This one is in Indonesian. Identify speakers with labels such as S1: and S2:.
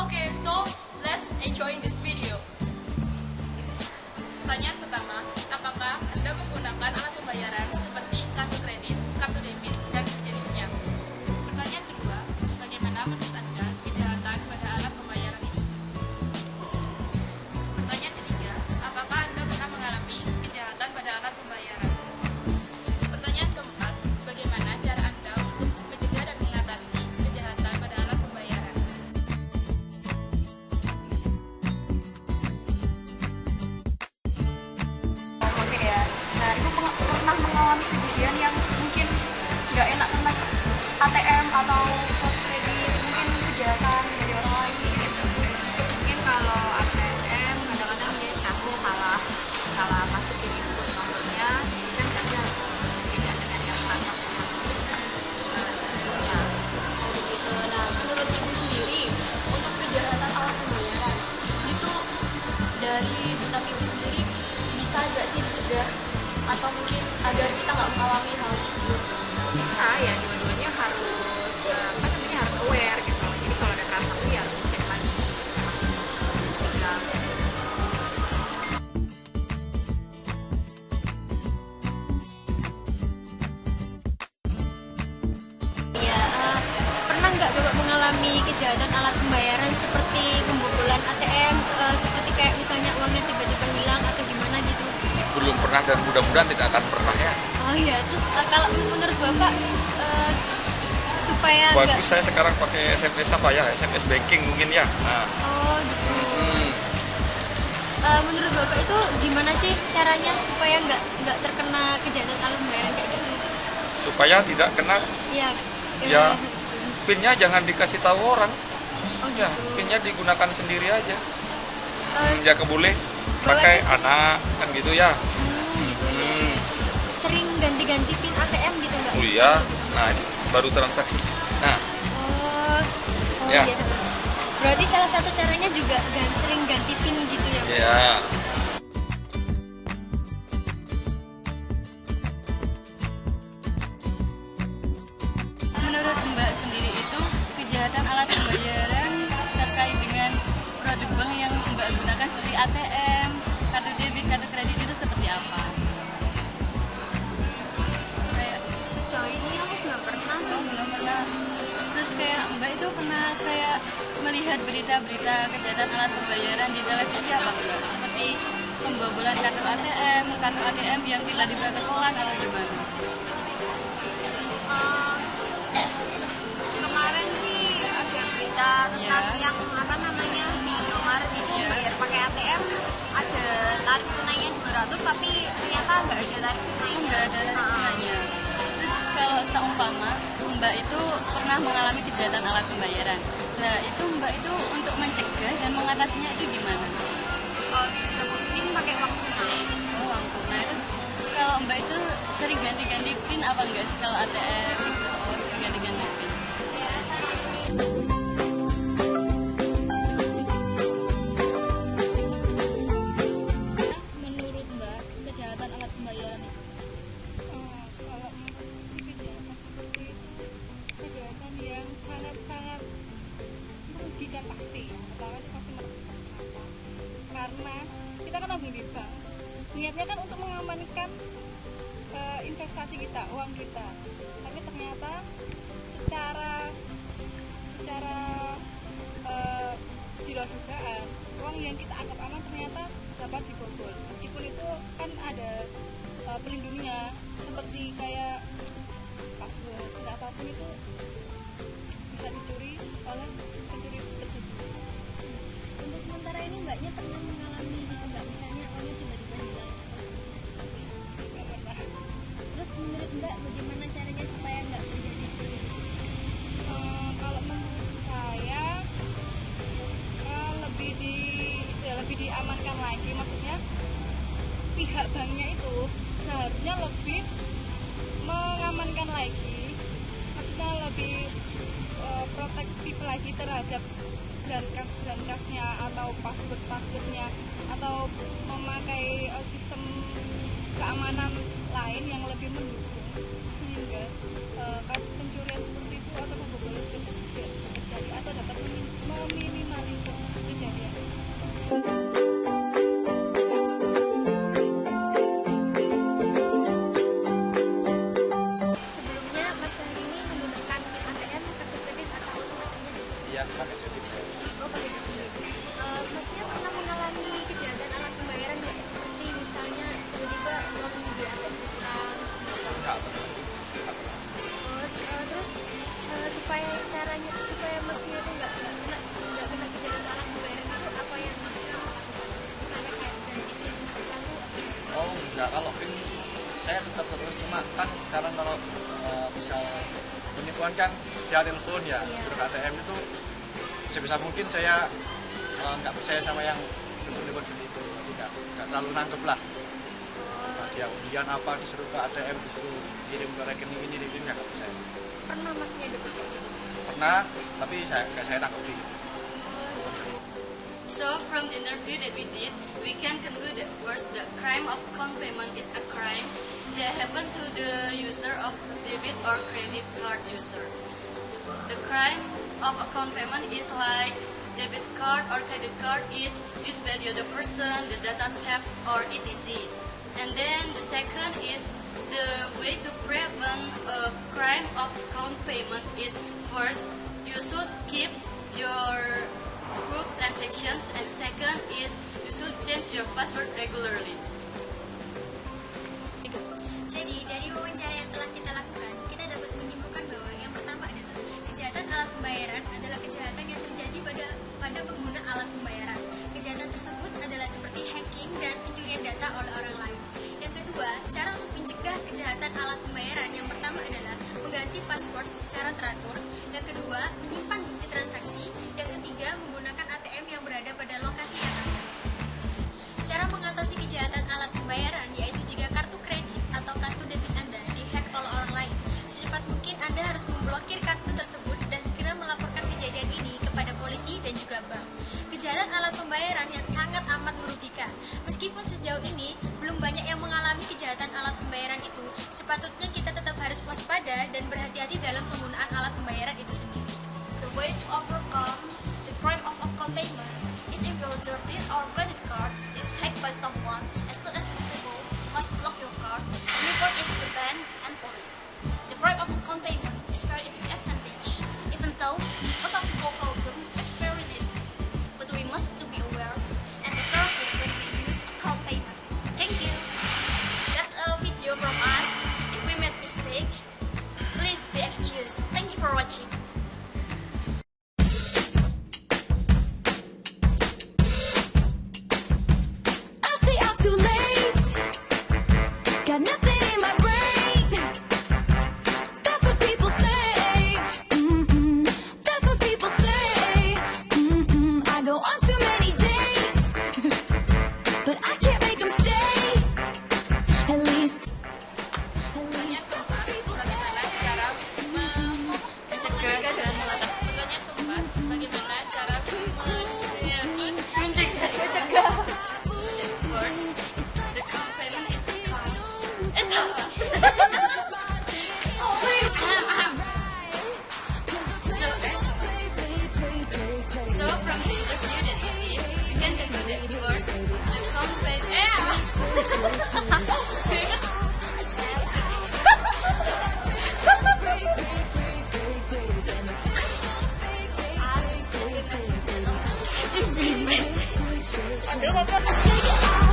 S1: Okay, so let's enjoy this video.
S2: Pertanyaan pertama, apakah Anda menggunakan alat pembayaran seperti kartu kredit, kartu debit, dan sejenisnya? Pertanyaan kedua, bagaimana menurut Anda kejahatan pada alat pembayaran ini? Pertanyaan ketiga, apakah Anda pernah mengalami kejahatan pada alat pembayaran? Pertanyaan keempat, bagaimana cara Anda untuk mencegah dan mengatasi kejahatan pada alat pembayaran?
S1: Oke ya. Nah, ibu pernah mengalami kejadian yang mungkin nggak enak tentang ATM atau kartu kredit, mungkin kejahatan dari orang lain gitu.
S3: Mungkin kalau ATM kadang-kadang dia charge-nya salah masukin input nomornya, kan charge-nya beda dengan yang transaksi sesungguhnya.
S1: Begitu. Nah, menurut ibu sendiri untuk kejahatan alat pembayaran itu dari benak ibu sendiri bisa nggak sih dicegah atau mungkin agar kita nggak mengalami hal tersebut?
S3: Bisa ya, dua-duanya harus harus aware gitu. Jadi kalau ada transaksi harus cek lagi bisa langsung pegang.
S4: Ya, pernah nggak Bapak mengalami kejahatan alat pembayaran seperti pembobolan ATM, seperti kayak misalnya uangnya tiba-tiba hilang atau gimana gitu?
S5: Belum pernah dan mudah-mudahan tidak akan pernah ya.
S4: Oh iya, terus kalau menurut Bapak supaya nggak...
S5: Bagus, saya sekarang pakai SMS apa ya, SMS banking mungkin ya. Nah,
S4: Oh gitu. Menurut Bapak itu gimana sih caranya supaya nggak terkena kejahatan alat pembayaran kayak gitu?
S5: supaya tidak kena
S4: Iya.
S5: ya, pinnya jangan dikasih tahu orang.
S4: Oh
S5: Ya,
S4: gitu.
S5: pinnya digunakan sendiri aja.
S4: Eh,
S5: Ya boleh pakai
S4: Bapak
S5: anak kan gitu ya.
S4: gitu ya. Sering ganti-ganti pin ATM gitu nggak?
S5: Oh iya. Nah, ini baru transaksi. Nah,
S4: Oh
S5: Ya.
S4: iya. Berarti salah satu caranya juga sering ganti pin gitu ya, Bu?
S5: ya.
S2: Menurut Mbak sendiri itu kejahatan alat pembayaran terkait dengan produk bank yang Mbak gunakan seperti ATM, kartu debit, kartu kredit itu seperti apa? Kayak
S3: Sejauh ini aku belum pernah sih.
S2: belum pernah. Terus kayak Mbak itu pernah kayak melihat berita-berita kejahatan alat pembayaran di televisi apa enggak? Seperti pembobolan kartu ATM yang tidak diberlakukan atau gimana?
S3: Kemarin sih ada berita tentang yang apa namanya di Indomaret itu bayar pakai ATM ada tarif tunainya 200 tapi ternyata nggak ada tarif tunainya.
S2: Nggak ada nilainya. Terus kalau seumpama Mbak itu pernah mengalami kejahatan alat pembayaran, nah itu Mbak itu untuk mencegah dan mengatasinya itu gimana?
S3: Oh, sebisa mungkin pakai uang tunai.
S2: Oh, uang tunai. Terus kalau Mbak itu sering ganti-ganti pin apa enggak sih kalau ATM? Oh, sering ganti-ganti pin. Menurut Mbak, kejahatan alat pembayaran itu?
S6: Kalau menurut kejahatan seperti itu kejahatan yang sangat-sangat merugikan pasti ya. Pertama itu pasti merugikan. Kenapa? Karena kita kan nabung di bank, niatnya kan untuk mengamankan investasi kita, uang kita, tapi ternyata secara di luar dugaan uang yang kita anggap aman ternyata dapat dibobol. Meskipun itu kan ada pelindungnya seperti kayak password dan apapun itu bisa dicuri oleh pencuri tersebut.
S4: Untuk sementara ini Mbaknya pernah mengalami gitu nggak? Misalnya uangnya tiba-tiba hilang.
S6: Nggak pernah.
S4: Terus menurut Mbak bagaimana caranya supaya nggak terjadi seperti itu?
S6: Kalau menurut saya lebih diamankan lagi, maksudnya pihak banknya itu seharusnya lebih mengamankan lagi, maksudnya lebih protektif lagi terhadap brankas-brankasnya atau password-passwordnya atau memakai sistem keamanan lain yang lebih mendukung sehingga kasus pencurian seperti itu atau pembobolan seperti itu tidak terjadi atau dapat meminimalisir
S4: Oh, pakai debit. Masnya pernah mengalami kejahatan alat pembayaran nggak? Seperti misalnya tiba-tiba uang di ATM kurang.
S5: Enggak pernah.
S4: Terus supaya caranya supaya masnya itu nggak kena kejahatan alat pembayaran itu apa yang mas lakukan? Misalnya kayak ganti PIN lalu.
S7: Oh enggak, kalau PIN saya tetap terus, cuma kan sekarang kalau misal penipuan kan via telepon ya, suruh ke ATM itu sebisa mungkin saya nggak percaya sama yang telepon seperti itu, jadi nggak terlalu nangkep lah. Dia undian apa disuruh ke ATM, disuruh kirim ke rekening ini nggak percaya.
S4: Pernah masnya dapat kayak gitu?
S7: Pernah, tapi saya tanggapi.
S2: So from the interview that we did, we can conclude that first, the crime of account payment is a crime that happen to the user of debit or credit card user. The crime of account payment is like debit card or credit card is used by the other person, the data theft or etc. And then the second is the way to prevent a crime of account payment is first, you should keep your proof transactions, and second is you should change your password regularly.
S4: Jadi dari wawancara yang telah kita lakukan, kita dapat menyimpulkan bahwa yang pertama adalah kejahatan alat pembayaran adalah kejahatan yang terjadi pada pengguna alat pembayaran. Kejahatan tersebut adalah seperti hacking dan pencurian data oleh orang lain. Yang kedua, cara untuk mencegah kejahatan alat pembayaran yang pertama adalah mengganti password secara teratur. Yang kedua, menyimpan bukti transaksi. Yang ketiga, menggunakan ATM yang berada pada lokasi yang aman. Cara mengatasi kejahatan alat pembayaran yaitu jika kartu kredit atau kartu debit Anda dihack oleh orang lain, secepat mungkin Anda harus memblokir kartu tersebut dan segera melaporkan kejadian ini kepada polisi dan juga bank. Kejahatan alat pembayaran yang sangat amat merugikan. Meskipun sejauh ini belum banyak yang mengalami kejahatan alat pembayaran itu, sepatutnya kita tetap harus waspada dan berhati-hati dalam penggunaan alat pembayaran itu sendiri.
S1: The way to overcome the crime of account payment is if your debit or credit card is hacked by someone, as soon as possible, you must block your card and report it to the bank and police. The crime of account payment is very disadvantage, even though most of people seldom to experience it. But we must to be aware and be careful when we use account payment. Thank you. That's a video from us. If we made mistake, please be excused. Thank you for watching.
S8: Too late, got nothing in my brain. That's what people say. That's what people say. I go on too many dates, but I can't make them stay. At least that's what people say.
S2: Bagaimana cara mencegah? First, the account payment is the crime. So from the interview that we did, we can conclude that first, the account payment.
S8: Shake it off.